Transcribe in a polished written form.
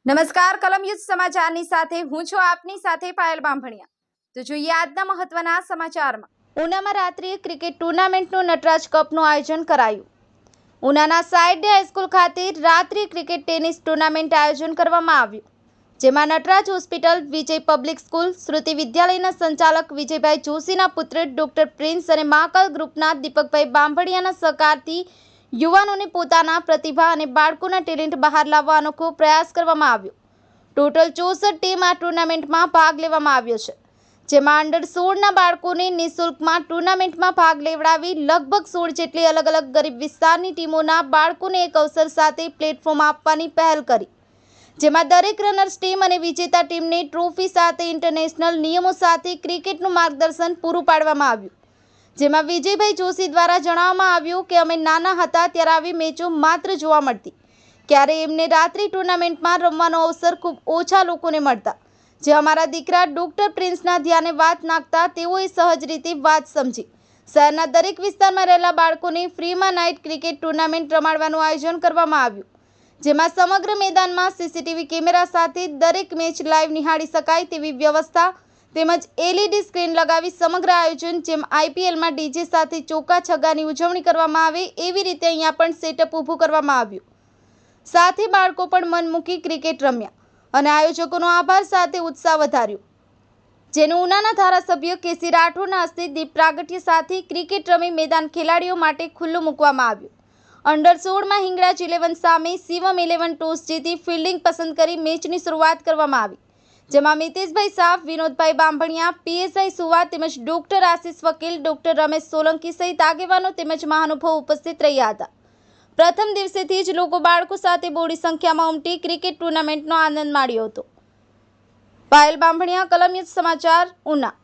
નમસ્કાર, કલમયુદ્ધ સમાચારની સાથે હું છું આપની સાથે પાયલ બાંભણિયા। તો જોઈએ આજના મહત્વના સમાચારમાં। ઉનામાં રાત્રિએ ક્રિકેટ ટુર્નામેન્ટનું નટરાજ કપનું આયોજન કરાયું। ઉનાના સાયડે હાઈસ્કૂલ ખાતે રાત્રિ ક્રિકેટ ટેનિસ ટુર્નામેન્ટ આયોજન કરવામાં આવ્યું, જેમાં નટરાજ હોસ્પિટલ, વિજય પબ્લિક સ્કૂલ, શ્રુતિ વિદ્યાલયના સંચાલક વિજયભાઈ જોશીના પુત્ર ડોક્ટર પ્રિન્સ અને મહાકાલ ગ્રુપના દીપકભાઈ બાંભણિયાના સહકારથી યુવાનોને પોતાના પ્રતિભા અને બાળકોના ટેલેન્ટ બહાર લાવવા અનોખો પ્રયાસ કરવામાં આવ્યો। ટોટલ 64 ટીમ આ ટુર્નામેન્ટમાં ભાગ લેવામાં આવ્યો છે, જેમાં અંડર 16ના બાળકોને નિઃશુલ્કમાં ટુર્નામેન્ટમાં ભાગ લેવડાવી લગભગ 16 જેટલી અલગ અલગ ગરીબ વિસ્તારની ટીમોના બાળકોને એક અવસર સાથે પ્લેટફોર્મ આપવાની પહેલ કરી, જેમાં દરેક રનર્સ ટીમ અને વિજેતા ટીમને ટ્રોફી સાથે ઇન્ટરનેશનલ નિયમો સાથે ક્રિકેટનું માર્ગદર્શન પૂરું પાડવામાં આવ્યું। જેમાં વિજયભાઈ જોશી દ્વારા જણાવવામાં આવ્યું કે અમે નાના હતા ત્યારે આવી મેચો માત્ર જોવા મળતી, ત્યારે એમને રાત્રિ ટુર્નામેન્ટમાં રમવાનો અવસર ખૂબ ઓછા લોકોને મળતા, જે અમારા દીકરા ડોક્ટર પ્રિન્સના ધ્યાને વાત નાખતા તેઓએ સહજ રીતે વાત સમજી શહેરના દરેક વિસ્તારમાં રહેલા બાળકોને ફ્રીમાં નાઇટ ક્રિકેટ ટુર્નામેન્ટ રમાડવાનું આયોજન કરવામાં આવ્યું, જેમાં સમગ્ર મેદાનમાં સીસીટીવી કેમેરા સાથે દરેક મેચ લાઈવ નિહાળી શકાય તેવી વ્યવસ્થા તેમજ LED સ્ક્રીન લગાવી સમગ્ર આયોજન જેમ IPLમાં ડીજે સાથે ચોકા છગ્ગાની ઉજવણી કરવામાં આવે એવી રીતે અહીંયા પણ સેટઅપ ઊભું કરવામાં આવ્યું। સાથે બાળકો પણ મન મૂકી ક્રિકેટ રમ્યા અને આયોજકોનો આભાર સાથે ઉત્સાહ વધાર્યો, જેનું ઉનાના ધારાસભ્ય KC રાઠોડના હસ્તે દીપ પ્રાગટ્ય સાથે ક્રિકેટ રમી મેદાન ખેલાડીઓ માટે ખુલ્લું મૂકવામાં આવ્યું। અંડર 16માં હિંગળાજ 11 સામે શિવમ 11 ટોસ જીતી ફિલ્ડિંગ પસંદ કરી મેચની શરૂઆત કરવામાં આવી, જેમાં મિતેશભાઈ સાફ, વિનોદભાઈ બાંભણિયા, PSI સુવા તેમજ ડોક્ટર આશિષ વકીલ, ડોક્ટર રમેશ સોલંકી સહિત આગેવાનો તેમજ મહાનુભાવો ઉપસ્થિત રહ્યા હતા। પ્રથમ દિવસેથી જ લોકો બાળકો સાથે બહોળી સંખ્યામાં ઉમટી ક્રિકેટ ટુર્નામેન્ટનો આનંદ માણ્યો હતો। પાયલ બાંભણિયા, કલમયુદ્ધ સમાચાર, ઉના।